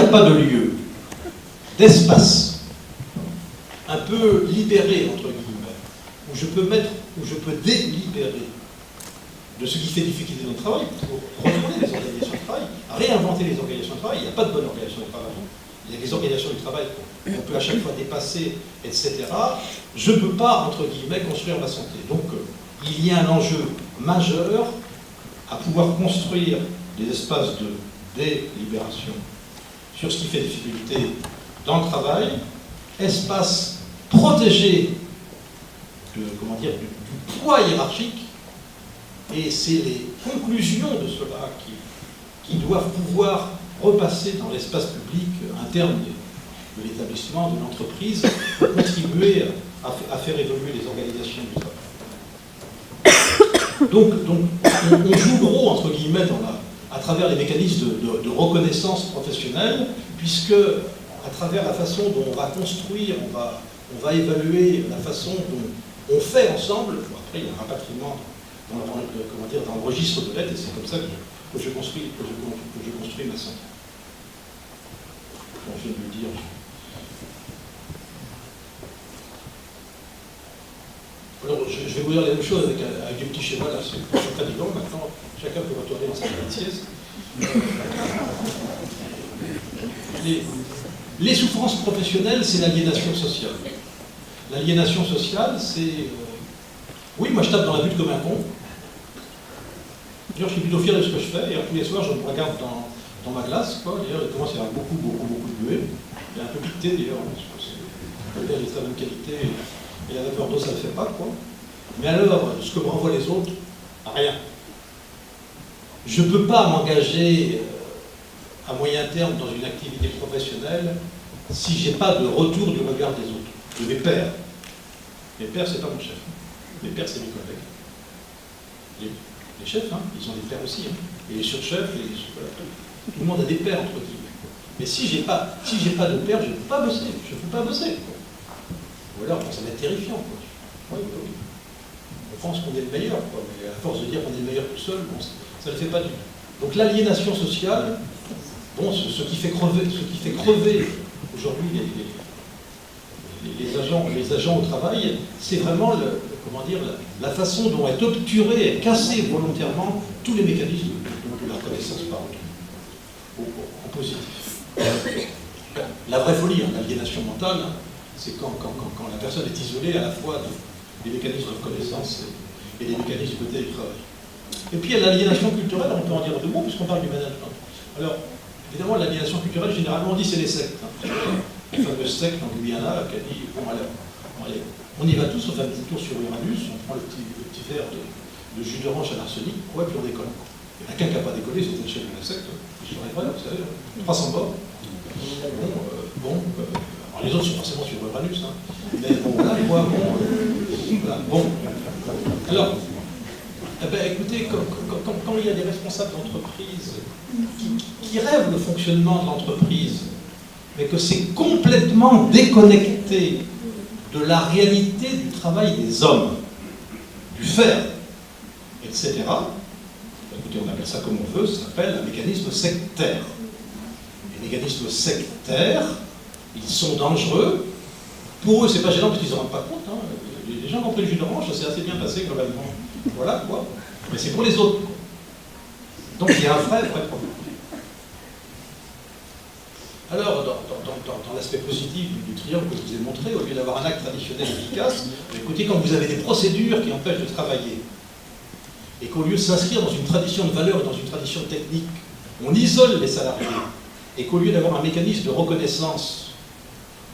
a pas de lieu, d'espace, un peu libéré, entre guillemets, où je peux délibérer de ce qui fait difficulté dans le travail, pour retourner les organisations de travail, réinventer les organisations de travail. Il n'y a pas de bonne organisation du travail. Il y a des organisations du travail qu'on peut à chaque fois dépasser, etc. Je ne peux pas, entre guillemets, construire ma santé. Donc, il y a un enjeu majeur à pouvoir construire des espaces de délibération sur ce qui fait difficulté dans le travail, espaces protégés du poids hiérarchique. Et c'est les conclusions de cela qui doivent pouvoir repasser dans l'espace public interne de l'établissement, de l'entreprise, pour contribuer à faire évoluer les organisations du travail. Donc on joue gros, entre guillemets, à travers les mécanismes de reconnaissance professionnelle, puisque à travers la façon dont on va construire, on va évaluer la façon dont on fait ensemble, après il y a un rapatriement dans le registre de l'aide, et c'est comme ça que je construis ma santé. Bon, je viens de le dire. Alors, je vais vous dire la même chose avec des petits schémas, là, c'est très vivant. Maintenant, chacun peut retourner dans sa petite sieste. Les souffrances professionnelles, c'est l'aliénation sociale. L'aliénation sociale, c'est... oui, moi je tape dans la butte comme un con. D'ailleurs, je suis plutôt fier de ce que je fais, et tous les soirs, je me regarde dans ma glace, quoi. D'ailleurs, il commence à y avoir beaucoup de buée. Il y a un peu piqueté, d'ailleurs, parce que le verre est de la même qualité, et la vapeur d'eau, ça ne le fait pas, quoi. Mais alors, ce que me renvoient les autres, rien. Je ne peux pas m'engager à moyen terme dans une activité professionnelle si je n'ai pas de retour du regard des autres, de mes pairs. Mes pairs, c'est pas mon chef. Mes pairs, c'est mes collègues. Les chefs, hein, ils ont des pairs aussi. Hein. Et les surchefs, tout le monde a des pairs, entre guillemets. Mais si j'ai pas de pairs, je ne peux pas bosser. Je ne peux pas bosser. Quoi. Ou alors, ça va être terrifiant. Quoi. Oui. On pense qu'on est le meilleur, quoi. Mais à force de dire qu'on est le meilleur tout seul, bon, ça ne le fait pas du tout. Donc l'aliénation sociale, bon, ce qui fait crever aujourd'hui les agents au travail, c'est vraiment la façon dont est obturé et cassé volontairement tous les mécanismes de la reconnaissance par autrui, en positif. La vraie folie, hein, l'aliénation mentale, hein, c'est quand la personne est isolée à la fois des mécanismes de reconnaissance et des mécanismes de télétravail. Et puis il y a l'aliénation culturelle, on peut en dire deux mots puisqu'on parle du management. Alors, évidemment, l'aliénation culturelle, généralement on dit c'est les sectes. Hein. La fameuse secte en Guyana qui a dit, bon alors, allez, on y va tous, on fait un petit tour sur Uranus, on prend le petit verre de jus d'orange à l'arsenic, ouais, puis on décolle. Il y en a qu'un qui n'a pas décollé, c'était le chef de la secte, je serais vrai, vous savez, 300 morts. Alors les autres sont forcément sur Uranus, hein. Mais bon, voilà, quoi, bon. Alors, écoutez, quand il y a des responsables d'entreprise qui rêvent le fonctionnement de l'entreprise, mais que c'est complètement déconnecté de la réalité du travail des hommes, du faire, etc. Écoutez, on appelle ça comme on veut, ça s'appelle un mécanisme sectaire. Les mécanismes sectaires, ils sont dangereux. Pour eux, c'est pas gênant parce qu'ils ne s'en rendent pas compte. Hein. Les gens qui ont pris le jus d'orange, ça s'est assez bien passé globalement. Voilà, quoi. Mais c'est pour les autres. Donc il y a un vrai problème. Alors, dans l'aspect positif du triangle que je vous ai montré, au lieu d'avoir un acte traditionnel efficace, écoutez, quand vous avez des procédures qui empêchent de travailler, et qu'au lieu de s'inscrire dans une tradition de valeur et dans une tradition technique, on isole les salariés, et qu'au lieu d'avoir un mécanisme de reconnaissance,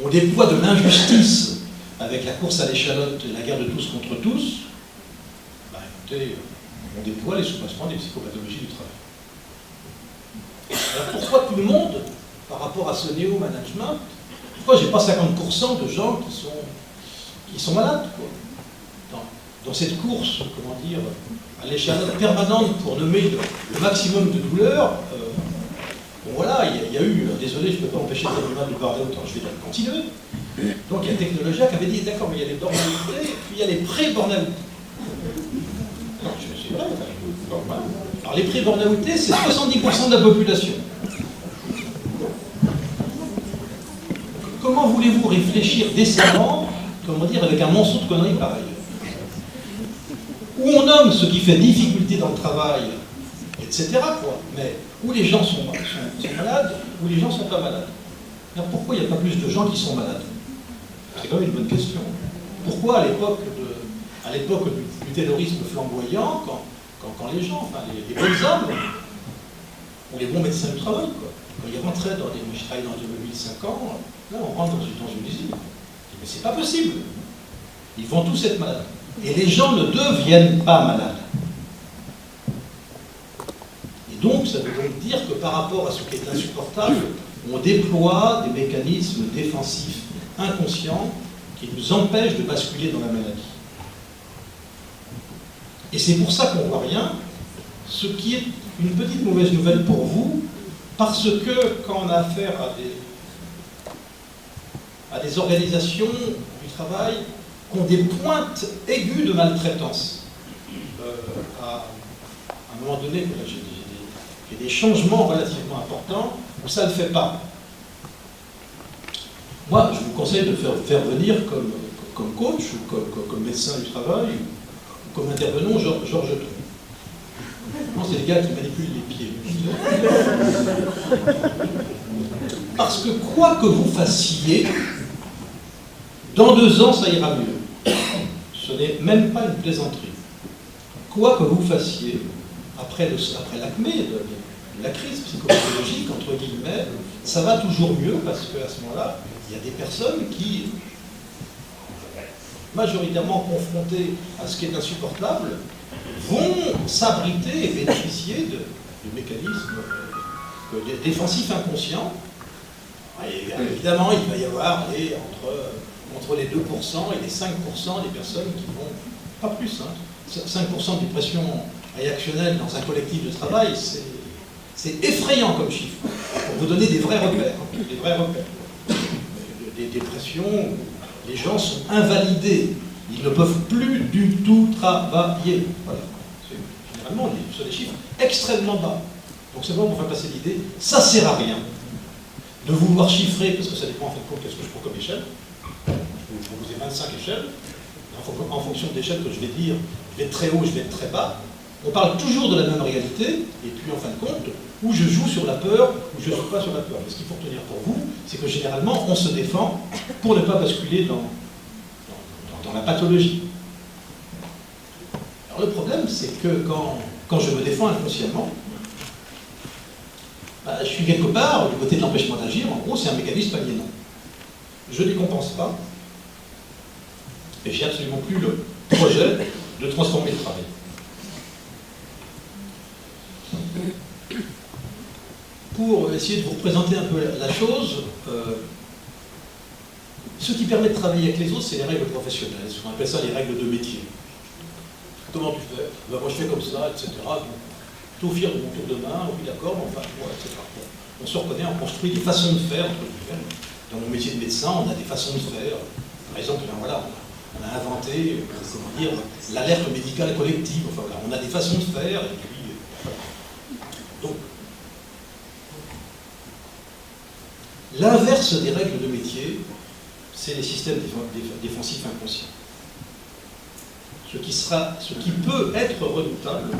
on déploie de l'injustice avec la course à l'échalote et la guerre de tous contre tous, écoutez, on déploie les soubassements des psychopathologies du travail. Alors pourquoi tout le monde, par rapport à ce néo-management, pourquoi j'ai pas 50% de gens qui sont malades, quoi, dans cette course, comment dire, à l'échalote permanente pour nommer le maximum de douleurs. Bon voilà, il y a eu, désolé, je ne peux pas empêcher de dire du mal du burn-out, je vais continuer. Donc il y a Technologia qui avait dit, d'accord, mais il y a les burn-outés, et puis il y a les pré-burn-out. C'est vrai, alors les pré-burn-outés, c'est 70% de la population. Comment voulez-vous réfléchir décemment, comment dire, avec un monceau de conneries pareil? Où on nomme ce qui fait difficulté dans le travail, etc., quoi. Mais où les gens sont malades, où les gens ne sont pas malades. Alors pourquoi il n'y a pas plus de gens qui sont malades? C'est quand même une bonne question. Pourquoi à l'époque du taylorisme flamboyant, quand les gens, enfin les bonnes âmes, ou les bons médecins du travail, quoi, quand ils rentraient dans les... Je travaille dans l'automobile 5 ans, là on rentre dans une usine. Mais c'est pas possible. Ils vont tous être malades. Et les gens ne deviennent pas malades. Et donc, ça veut donc dire que par rapport à ce qui est insupportable, on déploie des mécanismes défensifs inconscients qui nous empêchent de basculer dans la maladie. Et c'est pour ça qu'on ne voit rien, ce qui est une petite mauvaise nouvelle pour vous, parce que quand on a affaire à des organisations du travail qui ont des pointes aiguës de maltraitance, à un moment donné, j'ai des changements relativement importants où ça ne le fait pas. Moi, je vous conseille de faire venir comme coach, ou comme médecin du travail, ou comme intervenant Georges Trou. Non, c'est les gars qui manipulent les pieds. Parce que quoi que vous fassiez, dans 2 ans, ça ira mieux. Ce n'est même pas une plaisanterie. Quoi que vous fassiez, après l'acmé de la crise psychologique, entre guillemets, ça va toujours mieux parce qu'à ce moment-là, il y a des personnes qui, majoritairement confrontées à ce qui est insupportable, vont s'abriter et bénéficier de mécanismes défensifs inconscients. Et évidemment, il va y avoir entre les 2% et les 5% des personnes qui vont, pas plus, 5% de dépression réactionnelle dans un collectif de travail, c'est effrayant comme chiffre, pour vous donner des vrais repères. Des dépressions où les gens sont invalidés, ils ne peuvent plus du tout travailler. Voilà. Généralement, on est sur des chiffres extrêmement bas. Donc c'est bon pour faire passer l'idée, ça ne sert à rien de vouloir chiffrer, parce que ça dépend en fait de qu'est-ce que je prends comme échelle. Je vais vous ai 25 échelles. En fonction de l'échelle que je vais dire, je vais être très haut, je vais être très bas. On parle toujours de la même réalité, et puis en fin de compte, où je joue sur la peur, ou je ne joue pas sur la peur. Mais ce qu'il faut retenir pour vous, c'est que généralement, on se défend pour ne pas basculer dans la pathologie. Alors le problème, c'est que quand je me défends inconsciemment, je suis quelque part du côté de l'empêchement d'agir. En gros, c'est un mécanisme aliénant. Je ne décompense pas, et j'ai absolument plus le projet de transformer le travail. Pour essayer de vous représenter un peu la chose, ce qui permet de travailler avec les autres, c'est les règles professionnelles. On appelle ça les règles de métier. Comment tu fais? Ben, moi je fais comme ça, etc. Tout fier de mon tour de main, oui d'accord, mais enfin, ouais, etc. On se reconnaît, on construit des façons de faire. Dans mon métier de médecin, on a des façons de faire. Par exemple, ben, voilà, on a inventé, comment dire, l'alerte médicale collective. Enfin, voilà, on a des façons de faire. Et puis, voilà. Donc, l'inverse des règles de métier, c'est les systèmes défensifs inconscients. Ce qui peut être redoutable,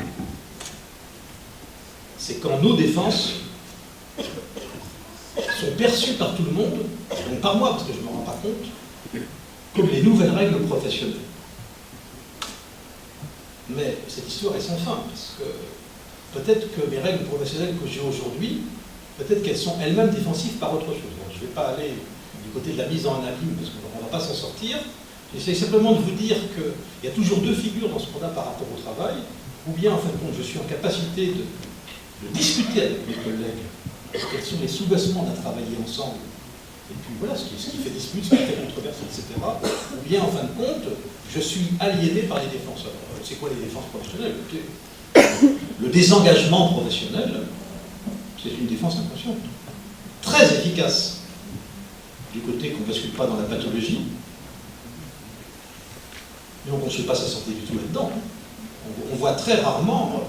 c'est quand nos défenses sont perçues par tout le monde, donc par moi, parce que je ne me rends pas compte, comme les nouvelles règles professionnelles. Mais cette histoire est sans fin, parce que peut-être que mes règles professionnelles que j'ai aujourd'hui, peut-être qu'elles sont elles-mêmes défensives par autre chose. Donc, je ne vais pas aller du côté de la mise en abîme, parce qu'on ne va pas s'en sortir. J'essaie simplement de vous dire qu'il y a toujours 2 figures dans ce qu'on a par rapport au travail, ou bien, en fin de compte, je suis en capacité de discuter avec mes collègues quels sont les sous-bassements à travailler ensemble, et puis voilà, ce qui fait dispute, ce qui fait controverse, etc. Ou bien, en fin de compte, je suis aliéné par les défenseurs. C'est quoi les défenses professionnelles? Le désengagement professionnel, c'est une défense inconsciente, très efficace, du côté qu'on ne bascule pas dans la pathologie, mais on ne construit pas sa santé du tout là-dedans. On voit très rarement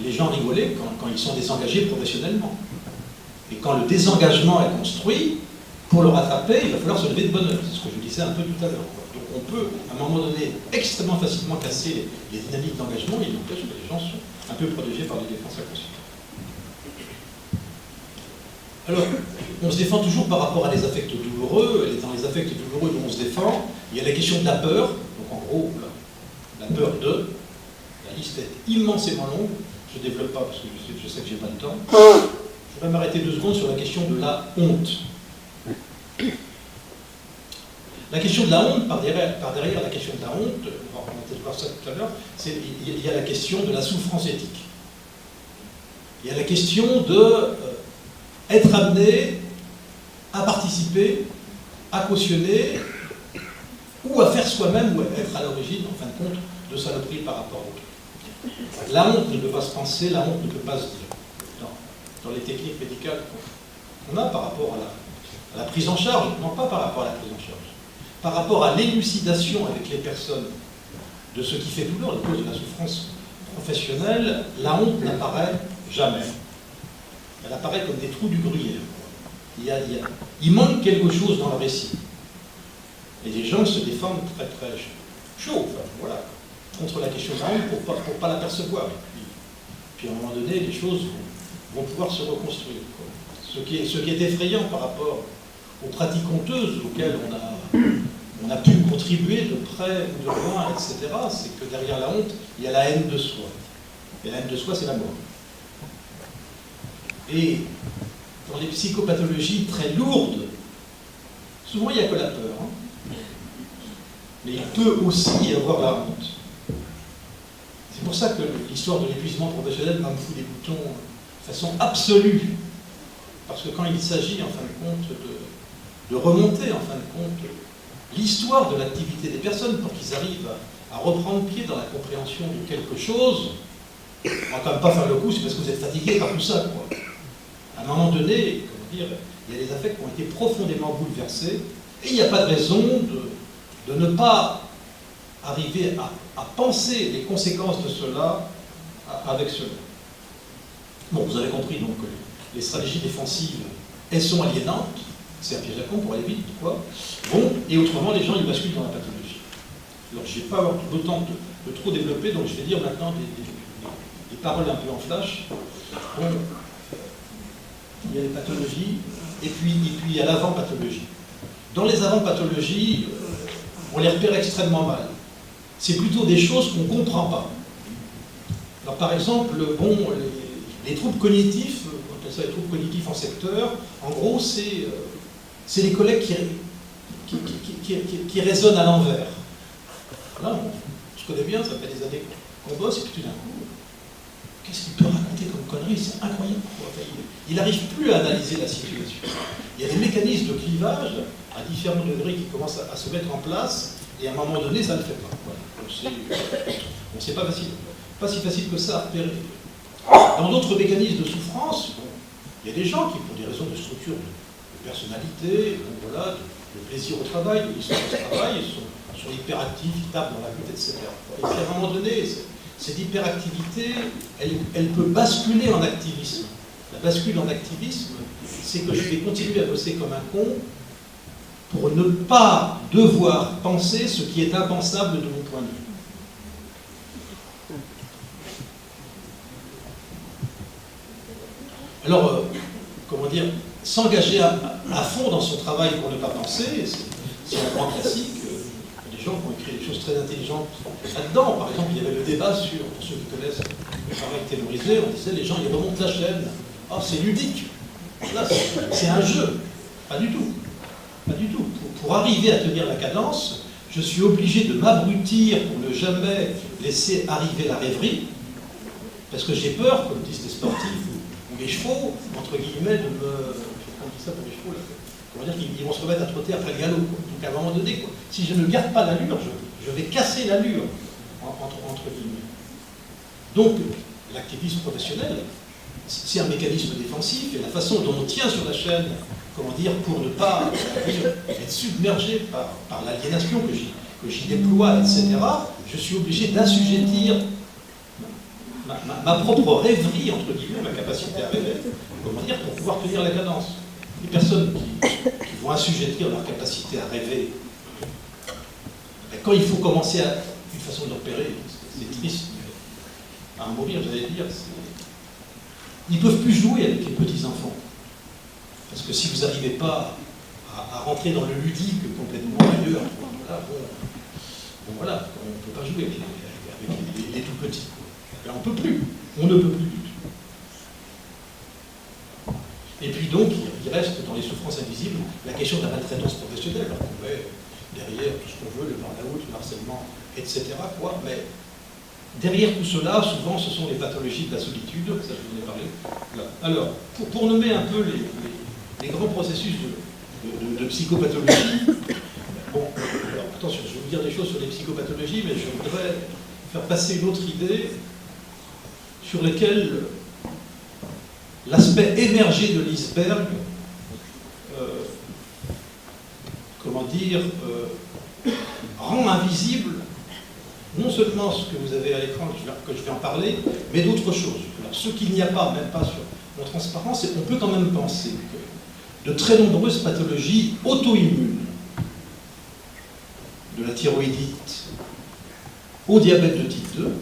les gens rigoler quand ils sont désengagés professionnellement. Et quand le désengagement est construit, pour le rattraper, il va falloir se lever de bonne heure. C'est ce que je disais un peu tout à l'heure. Donc on peut, à un moment donné, extrêmement facilement casser les dynamiques d'engagement, et il n'empêche que les gens sont un peu protégés par les défenses inconscientes. Alors, on se défend toujours par rapport à des affects douloureux, et dans les affects douloureux dont on se défend, il y a la question de la peur. Donc en gros, la peur de, la liste est immensément longue, je ne développe pas parce que je sais que je n'ai pas le temps. Je voudrais m'arrêter 2 secondes sur la question de la honte. La question de la honte, par derrière la question de la honte, on va peut-être voir ça tout à l'heure, il y a la question de la souffrance éthique. Il y a la question de être amené à participer, à cautionner, ou à faire soi-même, ou à être à l'origine, en fin de compte, de saloperies par rapport aux autres. La honte ne peut pas se penser, la honte ne peut pas se dire. Dans les techniques médicales qu'on a par rapport à la prise en charge, non pas par rapport à la prise en charge, par rapport à l'élucidation avec les personnes de ce qui fait douleur, la cause de la souffrance professionnelle, la honte n'apparaît jamais. Elle apparaît comme des trous du gruyère. Il manque quelque chose dans le récit. Et les gens se défendent très très chaud, enfin, voilà, contre la question de la honte pour pas l'apercevoir. Puis à un moment donné, les choses vont pouvoir se reconstruire. Ce qui est effrayant par rapport aux pratiques honteuses auxquelles on a pu contribuer de près ou de loin, etc., c'est que derrière la honte, il y a la haine de soi. Et la haine de soi, c'est la mort. Et dans les psychopathologies très lourdes, souvent il n'y a que la peur. Mais il peut aussi y avoir la honte. C'est pour ça que l'histoire de l'épuisement professionnel me fout des boutons de façon absolue. Parce que quand il s'agit, en fin de compte, de remonter, en fin de compte, l'histoire de l'activité des personnes pour qu'ils arrivent à reprendre pied dans la compréhension de quelque chose, on va quand même pas faire le coup, c'est parce que vous êtes fatigué par tout ça, quoi. À un moment donné, comment dire, il y a des affects qui ont été profondément bouleversés, et il n'y a pas de raison de ne pas arriver à penser les conséquences de cela avec cela. Bon, vous avez compris donc que les stratégies défensives, elles sont aliénantes, c'est un piège à con pour aller vite, quoi. Bon, et autrement, les gens, ils basculent dans la pathologie. Alors, je ne vais pas avoir le temps de trop développer, donc je vais dire maintenant des paroles un peu en flash. Bon, il y a les pathologies, et puis il y a l'avant-pathologie. Dans les avant-pathologies, on les repère extrêmement mal. C'est plutôt des choses qu'on ne comprend pas. Alors par exemple, bon, les troubles cognitifs, on appelle ça les troubles cognitifs en secteur, en gros, c'est les collègues qui résonnent à l'envers. Voilà, je connais bien, ça fait des années qu'on bosse, et puis tout d'un coup, qu'est-ce qu'il peut raconter comme connerie? C'est incroyable. Enfin, il n'arrive plus à analyser la situation. Il y a des mécanismes de clivage à différents degrés qui commencent à se mettre en place, et à un moment donné, ça ne le fait pas. Voilà. C'est pas facile. Pas si facile que ça à repérer. Dans d'autres mécanismes de souffrance, bon, il y a des gens qui, pour des raisons de structure de personnalité, donc voilà, de plaisir au travail, de l'histoire du travail, sont hyperactifs, ils tapent dans la lutte, etc. Et puis à un moment donné, cette hyperactivité, elle peut basculer en activisme. La bascule en activisme, c'est que je vais continuer à bosser comme un con pour ne pas devoir penser ce qui est impensable de mon point de vue. Alors, comment dire, s'engager à fond dans son travail pour ne pas penser, c'est un grand classique. Il y a des gens qui ont écrit des choses très intelligentes là-dedans. Par exemple, il y avait le débat sur, pour ceux qui connaissent le travail taylorisé, on disait les gens ils remontent la chaîne. Ah, c'est ludique. Là, c'est un jeu. Pas du tout. Pas du tout. Pour arriver à tenir la cadence, je suis obligé de m'abrutir pour ne jamais laisser arriver la rêverie, parce que j'ai peur, comme disent les sportifs ou les chevaux, entre guillemets, de me... On dit ça pour les chevaux, là. Comment dire qu'ils vont se remettre à trotter après le galop. Donc à un moment donné, quoi, si je ne garde pas l'allure, je vais casser l'allure, entre guillemets. Donc, l'activisme professionnel, c'est un mécanisme défensif, et la façon dont on tient sur la chaîne, comment dire, pour ne pas être submergé par l'aliénation que j'y déploie, etc., je suis obligé d'assujettir ma propre rêverie, entre guillemets, ma capacité à rêver, comment dire, pour pouvoir tenir la cadence. les personnes qui vont assujettir leur capacité à rêver, quand il faut commencer à une façon de repérer, c'est triste, à en mourir, j'allais dire, ils ne peuvent plus jouer avec les petits-enfants. Parce que si vous n'arrivez pas à rentrer dans le ludique complètement ailleurs, voilà, on ne peut pas jouer avec les tout petits. Là, on ne peut plus. On ne peut plus du tout. Et puis donc, il reste dans les souffrances invisibles la question de la maltraitance professionnelle. Alors qu'on met derrière tout ce qu'on veut, le burn-out, le harcèlement, etc. Mais derrière tout cela, souvent, ce sont les pathologies de la solitude, ça je vous en ai parlé. Là. Alors, pour nommer un peu les grands processus de psychopathologie, bon, alors, attention, je vais vous dire des choses sur les psychopathologies, mais je voudrais faire passer une autre idée sur lesquelles l'aspect émergé de l'iceberg, rend invisible non seulement ce que vous avez à l'écran, que je vais en parler, mais d'autres choses. Alors, ce qu'il n'y a pas, même pas sur mon transparence, c'est qu'on peut quand même penser que de très nombreuses pathologies auto-immunes, de la thyroïdite au diabète de type 2,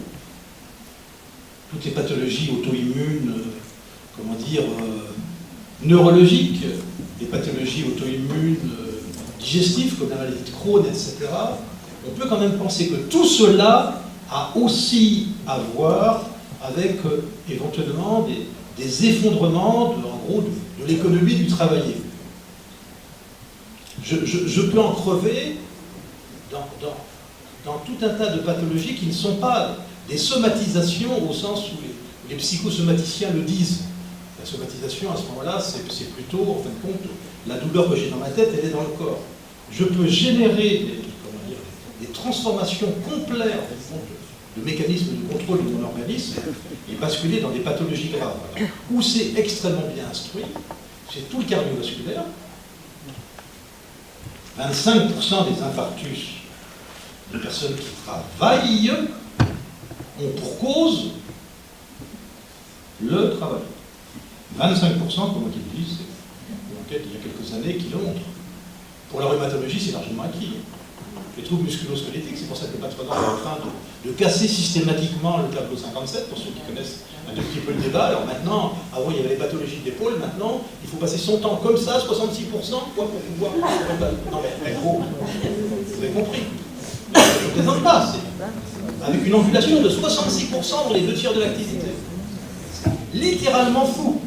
toutes les pathologies auto-immunes, neurologiques, les pathologies auto-immunes digestives, comme la maladie de Crohn, etc., on peut quand même penser que tout cela a aussi à voir avec éventuellement des effondrements de l'économie du travailler. Je peux en crever dans tout un tas de pathologies qui ne sont pas des somatisations au sens où les psychosomaticiens le disent. La somatisation, à ce moment-là, c'est plutôt, en fin de compte, la douleur que j'ai dans ma tête, elle est dans le corps. Je peux générer des transformations complètes de mécanismes de contrôle de mon organisme et basculer dans des pathologies graves. Alors, où c'est extrêmement bien instruit, c'est tout le cardiovasculaire. 25% des infarctus de personnes qui travaillent ont pour cause le travail. 25%, comme on dit, c'est une enquête il y a quelques années qui le montre. Pour la rhumatologie, c'est largement acquis. Les troubles musculo-squelettiques, c'est pour ça que le patronat est en train de casser systématiquement le tableau 57, pour ceux qui connaissent un tout petit peu le débat. Alors maintenant, avant il y avait les pathologies d'épaule, maintenant il faut passer son temps comme ça, 66%, pour pouvoir... Non mais gros, vous avez compris. Je ne plaisante pas, c'est avec une ambulation de 66% dans les 2 tiers de l'activité. Littéralement fou.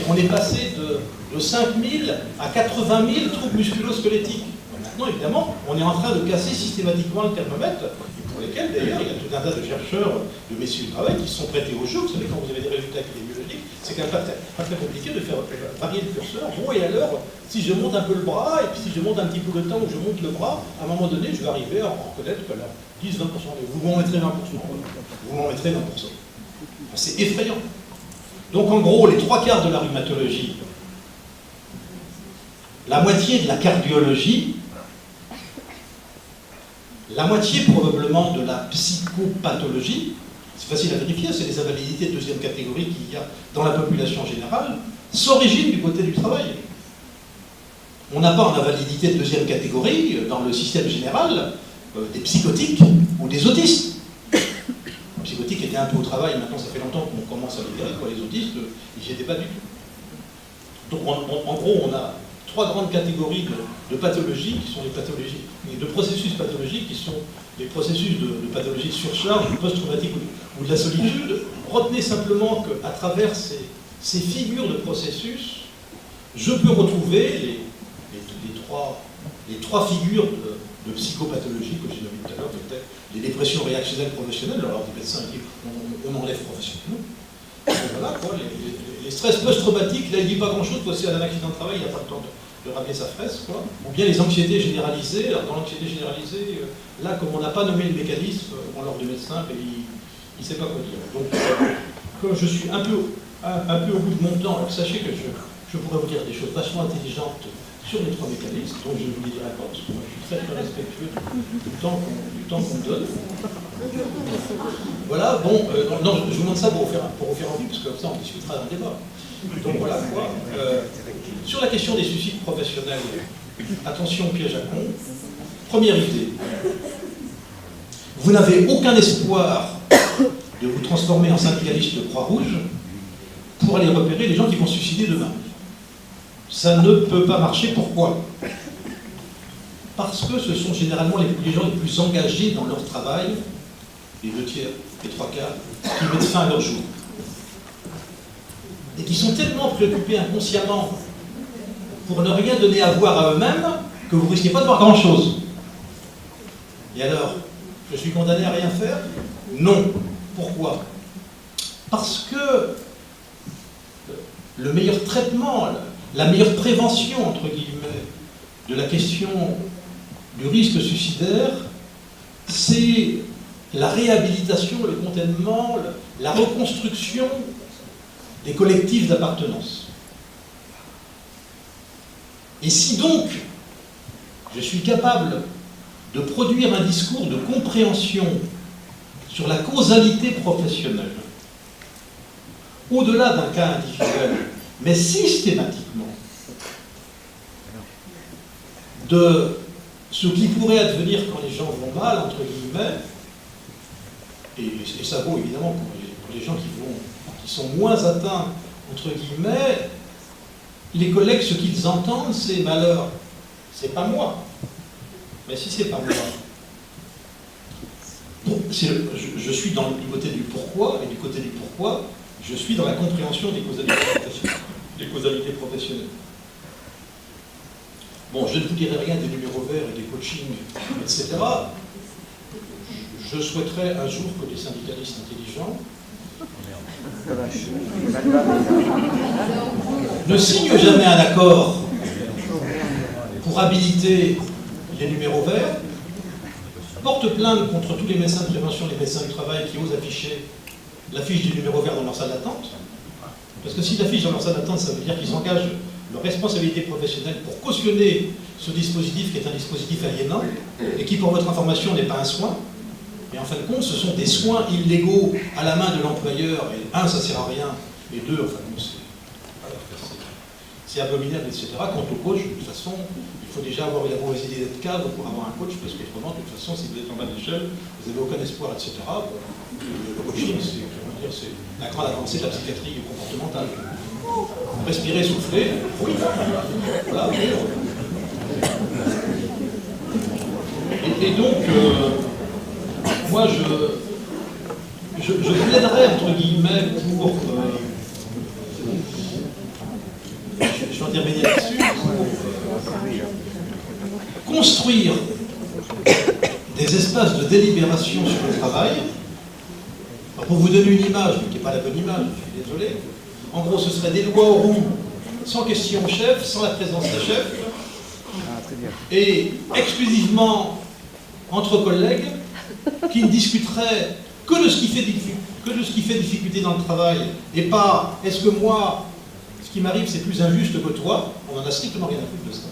On est passé de 5 000 à 80 000 troubles musculo-squelettiques. Maintenant, évidemment, on est en train de casser systématiquement le thermomètre, pour lesquels, d'ailleurs, il y a tout un tas de chercheurs, de messieurs du travail, qui se sont prêtés au jeu. Vous savez, quand vous avez des résultats épidémiologiques, c'est quand même pas très compliqué de faire varier le curseur. Bon, et alors, si je monte un peu le bras, et puis si je monte un petit peu le temps où je monte le bras, à un moment donné, je vais arriver à reconnaître que là, 10-20%, vous m'en mettrez 20%. Vous m'en mettrez 20%. C'est effrayant. Donc, en gros, les 3/4 de la rhumatologie, la moitié de la cardiologie, la moitié probablement de la psychopathologie, c'est facile à vérifier, c'est les invalidités de 2e catégorie qu'il y a dans la population générale, s'originent du côté du travail. On n'a pas en invalidité de 2e catégorie, dans le système général, des psychotiques ou des autistes. Les psychotiques étaient un peu au travail, maintenant ça fait longtemps qu'on commence à les libérer, les autistes, ils n'y étaient pas du tout. Donc en gros, on a 3 grandes catégories de pathologies qui sont les pathologies, et de processus pathologiques qui sont les processus de pathologie de surcharge, de post-traumatique ou de la solitude. Retenez simplement qu'à travers ces figures de processus, je peux retrouver les trois figures de psychopathologie que j'ai nommées tout à l'heure, peut-être les dépressions réactionnelles professionnelles. Alors des médecins disent on enlève professionnellement. Voilà, quoi, les stress post-traumatiques, là il ne dit pas grand-chose, parce que c'est un accident de travail, il n'y a pas le temps de ramener sa fraise, quoi. Ou bien les anxiétés généralisées. Alors dans l'anxiété généralisée, là comme on n'a pas nommé le mécanisme, on leur de médecin, et il ne sait pas quoi dire. Donc comme je suis un peu au bout de mon temps, alors sachez que je pourrais vous dire des choses vachement intelligentes sur les 3 mécanismes, donc je ne vous les dirai pas, parce que moi je suis très très respectueux du temps qu'on me donne. Voilà, bon, non, je vous montre ça pour vous faire envie, parce que comme ça on discutera d'un débat. Donc voilà quoi. Sur la question des suicides professionnels, attention piège à con. Première idée. Vous n'avez aucun espoir de vous transformer en syndicaliste de Croix-Rouge pour aller repérer les gens qui vont se suicider demain. Ça ne peut pas marcher. Pourquoi? Parce que ce sont généralement les gens les plus engagés dans leur travail, les 2 tiers, les 3 quarts, qui mettent fin à leur jour. Et qui sont tellement préoccupés inconsciemment pour ne rien donner à voir à eux-mêmes que vous ne risquez pas de voir grand-chose. Et alors, je suis condamné à rien faire? Non. Pourquoi? Parce que le meilleur traitement, la meilleure prévention, entre guillemets, de la question du risque suicidaire, c'est la réhabilitation, le containement, la reconstruction des collectifs d'appartenance. Et si donc je suis capable de produire un discours de compréhension sur la causalité professionnelle, au-delà d'un cas individuel, mais systématiquement, de ce qui pourrait advenir quand les gens vont mal, entre guillemets, et ça vaut évidemment pour les gens qui sont moins atteints, entre guillemets, les collègues, ce qu'ils entendent, c'est malheur. C'est pas moi. Mais si c'est pas moi, je suis du côté du pourquoi, et du côté du pourquoi, je suis dans la compréhension des causalités professionnelles. Bon, je ne vous dirai rien des numéros verts et des coachings, etc. Je souhaiterais un jour que les syndicalistes intelligents ne signent jamais un accord pour habiliter les numéros verts, portent plainte contre tous les médecins de prévention, les médecins du travail qui osent afficher l'affiche du numéro vert dans leur salle d'attente. Parce que s'ils l'affichent dans leur salle d'attente, ça veut dire qu'ils engagent leur responsabilité professionnelle pour cautionner ce dispositif qui est un dispositif aliénant et qui, pour votre information, n'est pas un soin. Et en fin de compte, ce sont des soins illégaux à la main de l'employeur. Et un, ça ne sert à rien. Et deux, enfin, c'est abominable, etc. Quant au coach, de toute façon, il faut déjà avoir la mauvaise idée d'être cadre pour avoir un coach, parce qu'autrement, de toute façon, si vous êtes en bas de l'échelle, vous n'avez aucun espoir, etc. Bon, le coaching, c'est la grande avancée de la psychiatrie comportementale. Respirer, souffler, oui. Voilà. Et donc, moi, je plaiderais, entre guillemets, pour... je vais en terminer là-dessus, pour construire des espaces de délibération sur le travail. Alors, pour vous donner une image, mais qui n'est pas la bonne image, je suis désolé. En gros, ce serait des lois au roux, sans question au chef, sans la présence des chefs, et exclusivement entre collègues qui ne discuteraient que de ce qui fait difficulté dans le travail, et pas est-ce que moi, ce qui m'arrive, c'est plus injuste que toi, on n'en a strictement rien à foutre de ça.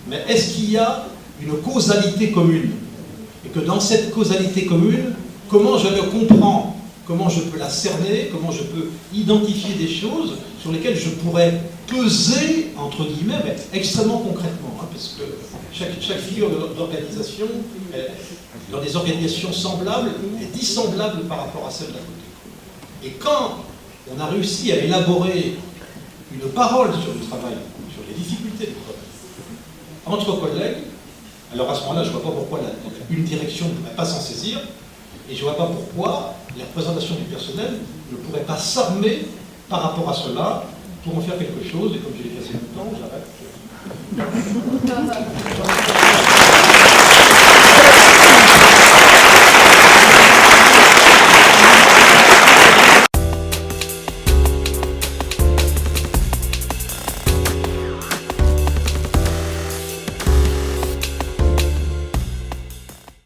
Mais est-ce qu'il y a une causalité commune? Et que dans cette causalité commune, comment je le comprends? Comment je peux la cerner? Comment je peux identifier des choses sur lesquelles je pourrais peser, entre guillemets, mais extrêmement concrètement, hein, parce que chaque figure d'organisation, dans des organisations semblables, est dissemblable par rapport à celle d'à côté. Et quand on a réussi à élaborer une parole sur le travail, sur les difficultés du travail, entre collègues, alors à ce moment-là, je ne vois pas pourquoi une direction ne pourrait pas s'en saisir, et je ne vois pas pourquoi les représentations du personnel ne pourraient pas s'armer par rapport à cela pour en faire quelque chose, et comme je l'ai fait assez longtemps, j'arrête.